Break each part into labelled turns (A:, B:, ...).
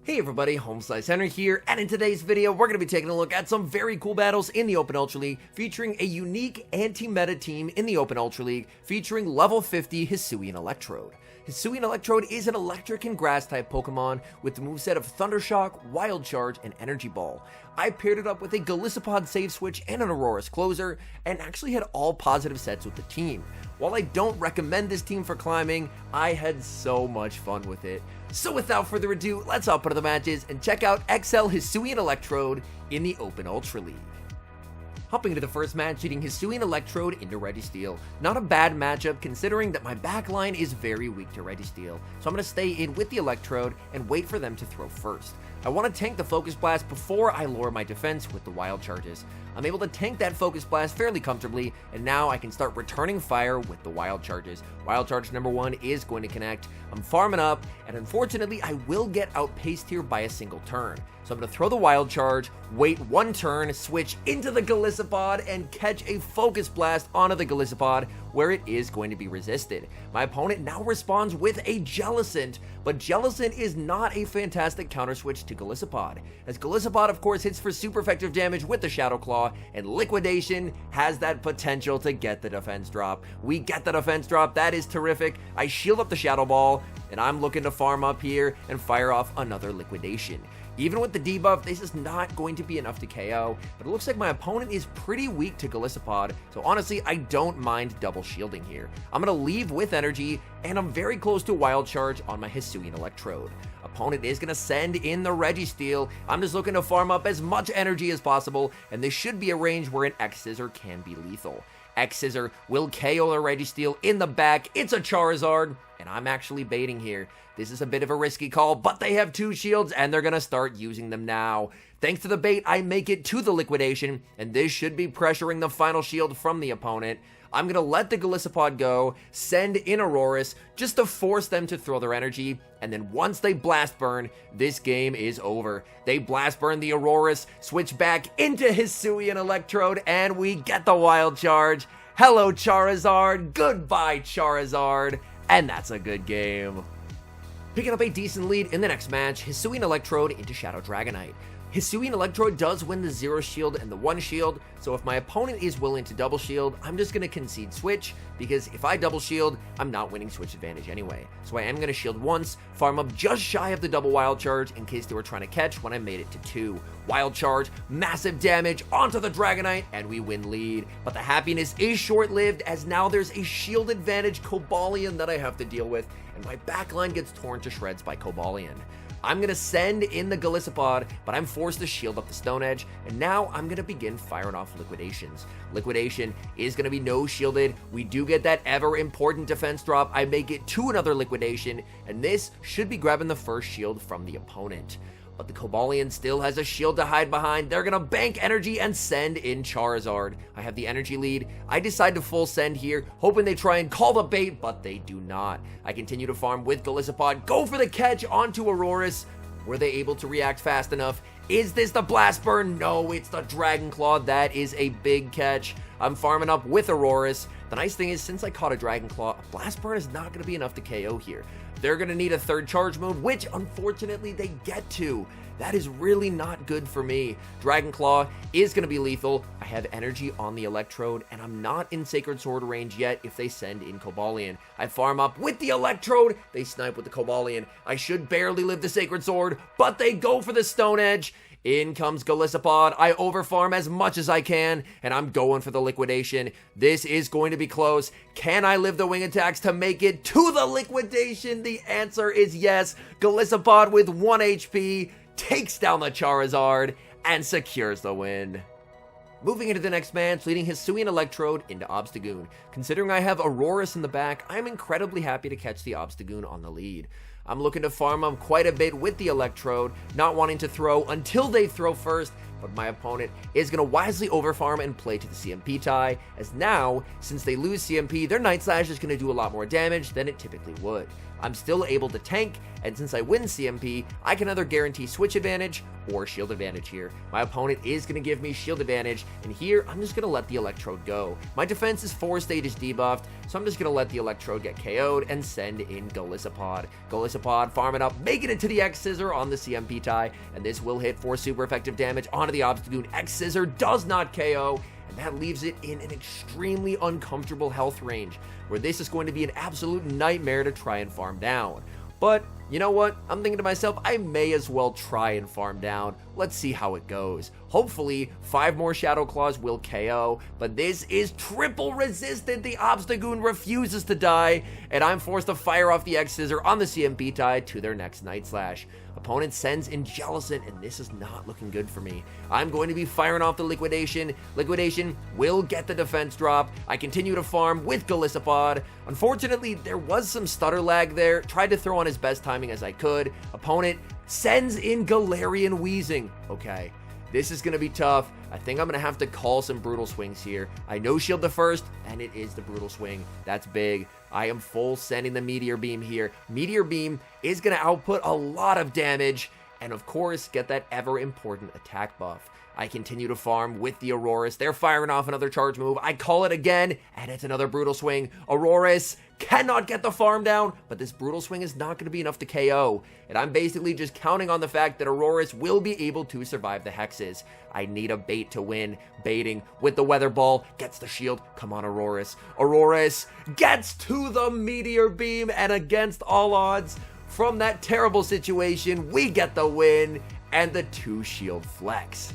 A: Hey everybody, HomeSliceHenry here, and in today's video, we're going to be taking a look at some very cool battles in the Open Ultra League, featuring a unique anti-meta team in the Open Ultra League, featuring level 50 HISUIAN Electrode. HISUIAN Electrode is an electric and grass type Pokemon with the moveset of Thunder Shock, Wild Charge, and Energy Ball. I paired it up with a Golisopod save switch and an Aurora's closer, and actually had all positive sets with the team. While I don't recommend this team for climbing, I had so much fun with it. So without further ado, let's hop into the matches and check out XL HISUIAN Electrode in the Open Ultra League. Hopping into the first match, leading HISUIAN Electrode into Registeel. Not a bad matchup considering that my backline is very weak to Registeel, so I'm going to stay in with the Electrode and wait for them to throw first. I want to tank the Focus Blast before I lower my defense with the Wild Charges. I'm able to tank that Focus Blast fairly comfortably, and now I can start returning fire with the Wild Charges. Wild Charge number 1 is going to connect. I'm farming up, and unfortunately I will get outpaced here by a single turn. So I'm going to throw the Wild Charge, wait one turn, switch into the Golisopod, and catch a Focus Blast onto the Golisopod, where it is going to be resisted. My opponent now responds with a Jellicent, but Jellicent is not a fantastic counter switch to Golisopod, as Golisopod of course hits for super effective damage with the Shadow Claw, and Liquidation has that potential to get the defense drop. We get the defense drop, that is terrific. I shield up the Shadow Ball, and I'm looking to farm up here and fire off another Liquidation. Even with the debuff, this is not going to be enough to KO, but it looks like my opponent is pretty weak to Golisopod, so honestly, I don't mind double shielding here. I'm going to leave with energy, and I'm very close to Wild Charge on my HISUIAN Electrode. Opponent is going to send in the Registeel. I'm just looking to farm up as much energy as possible, and this should be a range where an X-Scissor can be lethal. X-Scissor will KO the Registeel in the back. It's a Charizard, and I'm actually baiting here. This is a bit of a risky call, but they have 2 shields, and they're going to start using them now. Thanks to the bait, I make it to the Liquidation, and this should be pressuring the final shield from the opponent. I'm going to let the Golisopod go, send in Aurora's, just to force them to throw their energy, and then once they Blast Burn, this game is over. They Blast Burn the Aurora's, switch back into HISUIAN Electrode, and we get the Wild Charge. Hello Charizard, goodbye Charizard, and that's a good game. Picking up a decent lead in the next match, HISUIAN Electrode into Shadow Dragonite. HISUIAN Electrode does win the 0 shield and the 1 shield, so if my opponent is willing to double shield, I'm just going to concede switch, because if I double shield, I'm not winning switch advantage anyway. So I am going to shield once, farm up just shy of the double Wild Charge in case they were trying to catch when I made it to 2. Wild Charge, massive damage onto the Dragonite, and we win lead. But the happiness is short-lived, as now there's a shield advantage Cobalion that I have to deal with, and my backline gets torn to shreds by Cobalion. I'm going to send in the Golisopod, but I'm forced to shield up the Stone Edge, and now I'm going to begin firing off Liquidations. Liquidation is going to be no shielded. We do get that ever important defense drop. I make it to another Liquidation, and this should be grabbing the first shield from the opponent. But the Cobalion still has a shield to hide behind. They're going to bank energy and send in Charizard. I have the energy lead. I decide to full send here, hoping they try and call the bait, but they do not. I continue to farm with Golisopod. Go for the catch onto Aurora's. Were they able to react fast enough? Is this the Blast Burn? No, it's the Dragon Claw. That is a big catch. I'm farming up with Aurora's. The nice thing is, since I caught a Dragon Claw, a Blast Burn is not going to be enough to KO here. They're going to need a third charge move, which unfortunately they get to. That is really not good for me. Dragon Claw is going to be lethal. I have energy on the Electrode, and I'm not in Sacred Sword range yet if they send in Cobalion. I farm up with the Electrode. They snipe with the Cobalion. I should barely live the Sacred Sword, but they go for the Stone Edge. In comes Golisopod. I overfarm as much as I can, and I'm going for the Liquidation. This is going to be close. Can I live the wing attacks to make it to the Liquidation? The answer is yes. Golisopod with 1 HP takes down the Charizard and secures the win. Moving into the next match, leading HISUIAN Electrode into Obstagoon. Considering I have Aurora's in the back, I'm incredibly happy to catch the Obstagoon on the lead. I'm looking to farm up quite a bit with the Electrode, not wanting to throw until they throw first, but but my opponent is going to wisely overfarm and play to the CMP tie, as now, since they lose CMP, their Night Slash is going to do a lot more damage than it typically would. I'm still able to tank, and since I win CMP, I can either guarantee switch advantage or shield advantage here. My opponent is going to give me shield advantage, and here I'm just going to let the Electrode go. My defense is 4 stages debuffed, so I'm just going to let the Electrode get KO'd and send in Golisopod. Golisopod, farm it up, make it into the X-Scissor on the CMP tie, and this will hit for super effective damage onto the Obstagoon. X-Scissor does not KO, and that leaves it in an extremely uncomfortable health range, where this is going to be an absolute nightmare to try and farm down. But you know what? I'm thinking to myself, I may as well try and farm down. Let's see how it goes. Hopefully, 5 more Shadow Claws will KO, but this is triple resistant. The Obstagoon refuses to die, and I'm forced to fire off the X-Scissor on the CMP tie to their next Night Slash. Opponent sends in Jellicent, and this is not looking good for me. I'm going to be firing off the Liquidation. Liquidation will get the defense drop. I continue to farm with Golisopod. Unfortunately, there was some stutter lag there. Tried to throw on his best timing as I could. Opponent sends in Galarian Wheezing. Okay, this is going to be tough. I think I'm going to have to call some Brutal Swings here. I know shield the first, and it is the Brutal Swing. That's big. I am full sending the Meteor Beam here. Meteor Beam is going to output a lot of damage, and of course, get that ever important attack buff. I continue to farm with the Aurorus. They're firing off another charge move. I call it again, and it's another Brutal Swing. Aurorus cannot get the farm down, but this Brutal Swing is not going to be enough to KO. And I'm basically just counting on the fact that Aurorus will be able to survive the hexes. I need a bait to win. Baiting with the Weather Ball. Gets the shield. Come on, Aurorus. Aurorus gets to the Meteor Beam, and against all odds, from that terrible situation, we get the win and the 2-shield flex.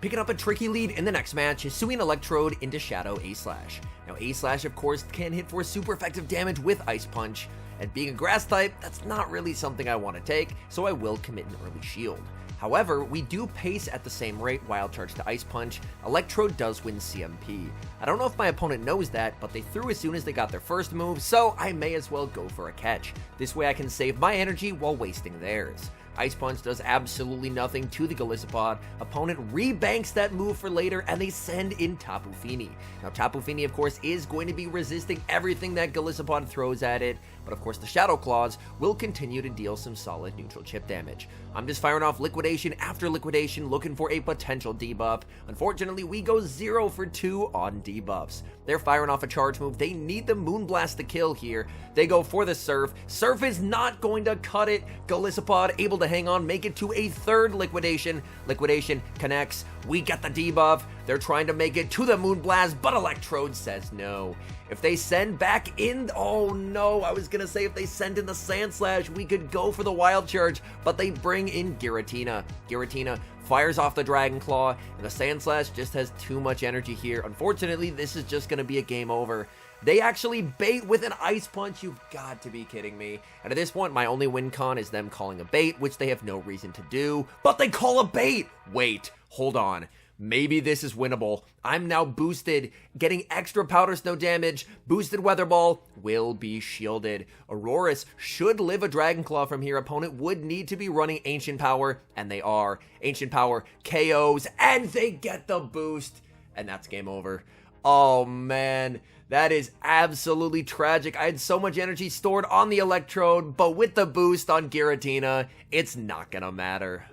A: Picking up a tricky lead in the next match, HISUIAN Electrode into Shadow A-Slash. Now A-Slash of course can hit for super effective damage with Ice Punch, and being a grass type, that's not really something I want to take, so I will commit an early shield. However, we do pace at the same rate. Wild Charge to Ice Punch. Electrode does win CMP. I don't know if my opponent knows that, but they threw as soon as they got their first move, so I may as well go for a catch. This way I can save my energy while wasting theirs. Ice Punch does absolutely nothing to the Golisopod. Opponent rebanks that move for later, and they send in Tapu Fini. Now Tapu Fini of course is going to be resisting everything that Golisopod throws at it, but of course the Shadow Claws will continue to deal some solid neutral chip damage. I'm just firing off Liquidation after Liquidation, looking for a potential debuff. Unfortunately, we go 0 for 2 on debuffs. They're firing off a charge move. They need the Moonblast to kill here. They go for the Surf. Surf is not going to cut it. Golisopod able to hang on, make it to a third Liquidation. Liquidation connects. We get the debuff. They're trying to make it to the Moonblast, but Electrode says no. If they send back in, oh no, I was gonna say if they send in the Sand Slash, we could go for the Wild Charge, but they bring in Giratina. Giratina fires off the Dragon Claw, and the Sand Slash just has too much energy here. Unfortunately, this is just gonna be a game over. They actually bait with an Ice Punch. You've got to be kidding me. And at this point, my only win con is them calling a bait, which they have no reason to do, but they call a bait. Wait, hold on. Maybe this is winnable. I'm now boosted, getting extra Powder Snow damage. Boosted Weather Ball will be shielded. Aurorus should live a Dragon Claw from here. Opponent would need to be running Ancient Power, and they are. Ancient Power KOs, and they get the boost. And that's game over. Oh man, that is absolutely tragic. I had so much energy stored on the Electrode, but with the boost on Giratina, it's not gonna matter.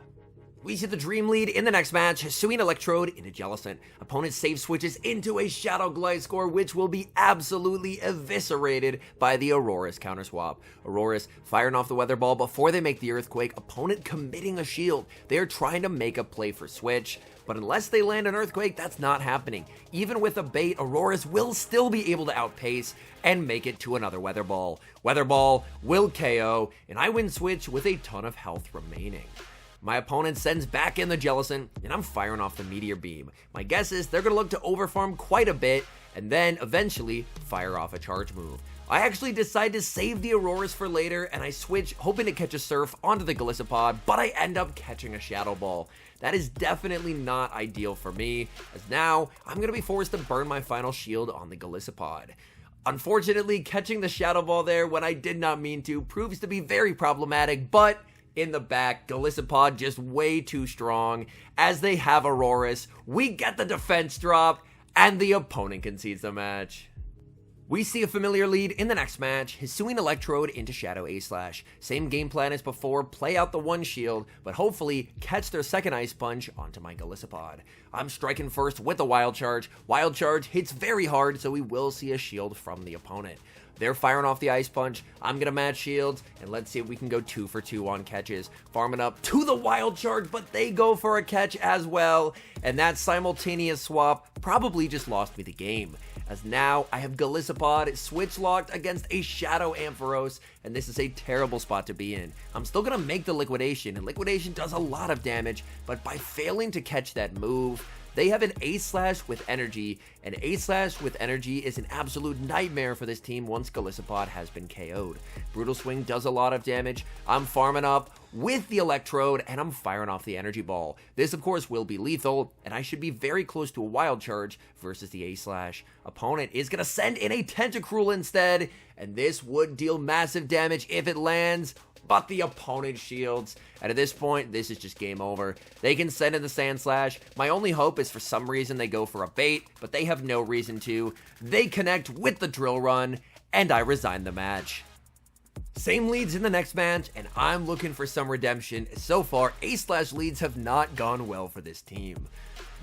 A: We see the Dream Lead in the next match, HISUIAN Electrode into Jellicent. Opponent save switches into a Shadow Gliscor, which will be absolutely eviscerated by the Aurorus counter swap. Aurorus firing off the Weather Ball before they make the Earthquake, opponent committing a shield. They are trying to make a play for switch, but unless they land an Earthquake, that's not happening. Even with a bait, Aurorus will still be able to outpace and make it to another Weather Ball. Weather Ball will KO, and I win switch with a ton of health remaining. My opponent sends back in the Jellicent, and I'm firing off the Meteor Beam. My guess is they're going to look to overfarm quite a bit, and then eventually fire off a charge move. I actually decide to save the Aurorus for later, and I switch, hoping to catch a Surf onto the Golisopod, but I end up catching a Shadow Ball. That is definitely not ideal for me, as now I'm going to be forced to burn my final shield on the Golisopod. Unfortunately, catching the Shadow Ball there when I did not mean to proves to be very problematic, but in the back. Golisopod just way too strong. As they have Aurorus, we get the defense drop, and the opponent concedes the match. We see a familiar lead in the next match, HISUIAN Electrode into Shadow A-Slash. Same game plan as before, play out the one shield, but hopefully catch their second Ice Punch onto my Golisopod. I'm striking first with a Wild Charge. Wild Charge hits very hard, so we will see a shield from the opponent. They're firing off the Ice Punch. I'm going to match shields, and let's see if we can go 2 for 2 on catches. Farming up to the Wild Charge, but they go for a catch as well, and that simultaneous swap probably just lost me the game, as now I have Golisopod switch locked against a Shadow Ampharos, and this is a terrible spot to be in. I'm still going to make the Liquidation, and Liquidation does a lot of damage, but by failing to catch that move, they have an A-Slash with energy, and A-Slash with energy is an absolute nightmare for this team once Golisopod has been KO'd. Brutal Swing does a lot of damage. I'm farming up with the Electrode, and I'm firing off the Energy Ball. This, of course, will be lethal, and I should be very close to a Wild Charge versus the A-Slash. Opponent is going to send in a Tentacruel instead, and this would deal massive damage if it lands, but the opponent shields, and at this point, this is just game over. They can send in the Sand Slash. My only hope is for some reason they go for a bait, but they have no reason to. They connect with the Drill Run, and I resign the match. Same leads in the next match, and I'm looking for some redemption. So far, A-Slash leads have not gone well for this team.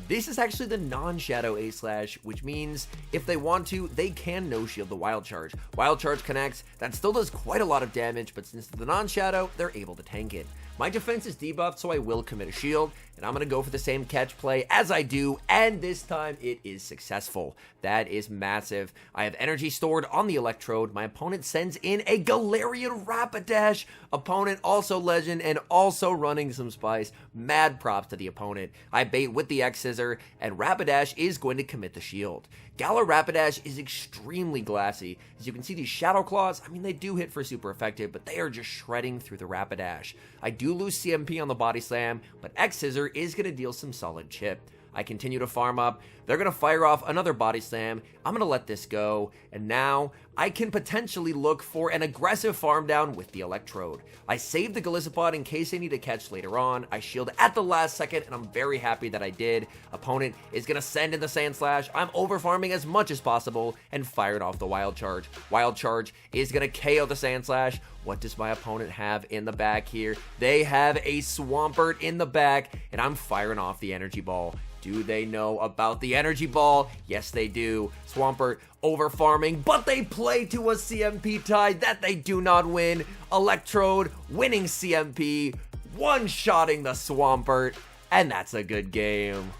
A: This is actually the non-Shadow A-Slash, which means if they want to, they can no-shield the Wild Charge. Wild Charge connects, that still does quite a lot of damage, but since it's the non-Shadow, they're able to tank it. My defense is debuffed, so I will commit a shield, and I'm going to go for the same catch play as I do, and this time it is successful. That is massive. I have energy stored on the Electrode. My opponent sends in a Galarian Rapidash. Opponent also legend and also running some spice. Mad props to the opponent. I bait with the X-Scissor, and Rapidash is going to commit the shield. Galar Rapidash is extremely glassy. As you can see, these Shadow Claws, I mean, they do hit for super effective, but they are just shredding through the Rapidash. I do lose CMP on the Body Slam, but X-Scissor is going to deal some solid chip. I continue to farm up. They're going to fire off another Body Slam. I'm going to let this go. And now I can potentially look for an aggressive farm down with the Electrode. I saved the Golisopod in case I need to catch later on. I shield at the last second, and I'm very happy that I did. Opponent is going to send in the Sand Slash. I'm over farming as much as possible and fired off the Wild Charge. Wild Charge is going to KO the Sand Slash. What does my opponent have in the back here? They have a Swampert in the back, and I'm firing off the Energy Ball. Do they know about the Energy Ball? Yes, they do. Swampert over farming, but they play to a CMP tie that they do not win. Electrode winning CMP, one-shotting the Swampert, and that's a good game.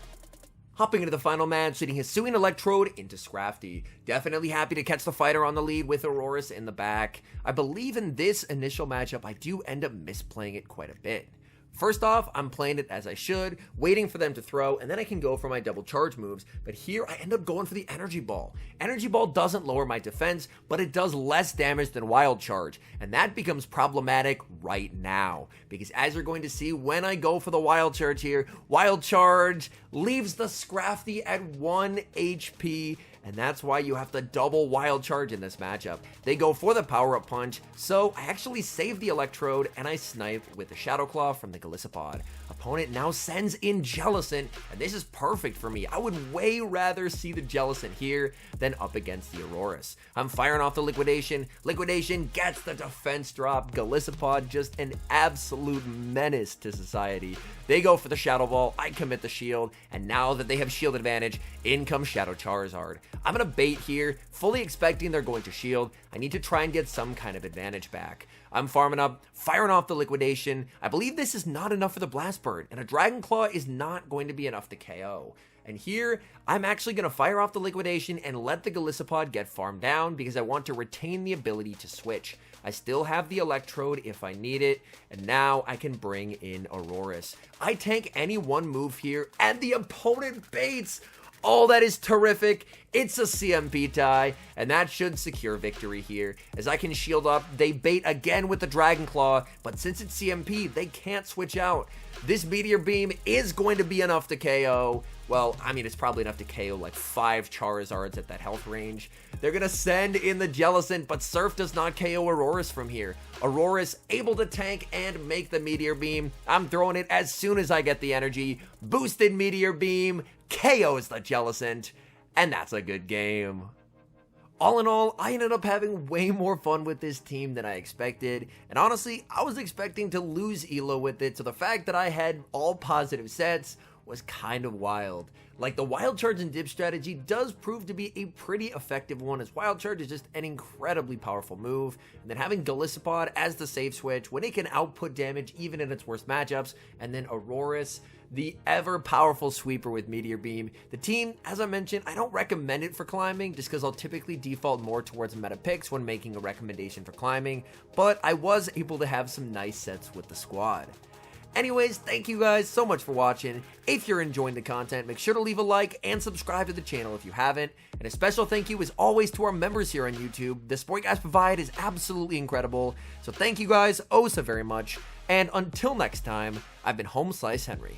A: Hopping into the final match, leading HISUIAN Electrode into Scrafty. Definitely happy to catch the fighter on the lead with Aurorus in the back. I believe in this initial matchup, I do end up misplaying it quite a bit. First off, I'm playing it as I should, waiting for them to throw, and then I can go for my double charge moves, but here I end up going for the Energy Ball. Energy Ball doesn't lower my defense, but it does less damage than Wild Charge, and that becomes problematic right now, because as you're going to see when I go for the Wild Charge here, Wild Charge leaves the Scrafty at 1 HP, and that's why you have to double Wild Charge in this matchup. They go for the power-up punch, so I actually save the Electrode, and I snipe with the Shadow Claw from the Golisopod. Opponent now sends in Jellicent, and this is perfect for me. I would way rather see the Jellicent here than up against the Aurorus. I'm firing off the Liquidation. Liquidation gets the defense drop. Golisopod just an absolute menace to society. They go for the Shadow Ball. I commit the shield, and now that they have shield advantage, in comes Shadow Charizard. I'm going to bait here, fully expecting they're going to shield. I need to try and get some kind of advantage back. I'm farming up, firing off the Liquidation. I believe this is not enough for the Blast Bird, and a Dragon Claw is not going to be enough to KO. And here, I'm actually going to fire off the Liquidation and let the Golisopod get farmed down because I want to retain the ability to switch. I still have the Electrode if I need it, and now I can bring in Aurorus. I tank any one move here, and the opponent baits. Oh, that is terrific. It's a CMP tie, and that should secure victory here. As I can shield up, they bait again with the Dragon Claw, but since it's CMP, they can't switch out. This Meteor Beam is going to be enough to KO. well, I mean, it's probably enough to KO like 5 Charizards at that health range. They're gonna send in the Jellicent, but Surf does not KO Aurorus from here. Aurorus able to tank and make the Meteor Beam. I'm throwing it as soon as I get the energy. Boosted Meteor Beam, KOs the Jellicent, and that's a good game. All in all, I ended up having way more fun with this team than I expected, and honestly, I was expecting to lose Elo with it, so the fact that I had all positive sets was kind of wild. Like, the Wild Charge and Dip strategy does prove to be a pretty effective one, as Wild Charge is just an incredibly powerful move, and then having Golisopod as the safe switch when it can output damage even in its worst matchups, and then Aurorus, the ever powerful sweeper with Meteor Beam. The team, as I mentioned, I don't recommend it for climbing just because I'll typically default more towards meta picks when making a recommendation for climbing, but I was able to have some nice sets with the squad. Anyways, thank you guys so much for watching. If you're enjoying the content, make sure to leave a like and subscribe to the channel if you haven't. And a special thank you as always to our members here on YouTube. The support you guys provide is absolutely incredible. So thank you guys oh so very much. And until next time, I've been HomeSliceHenry.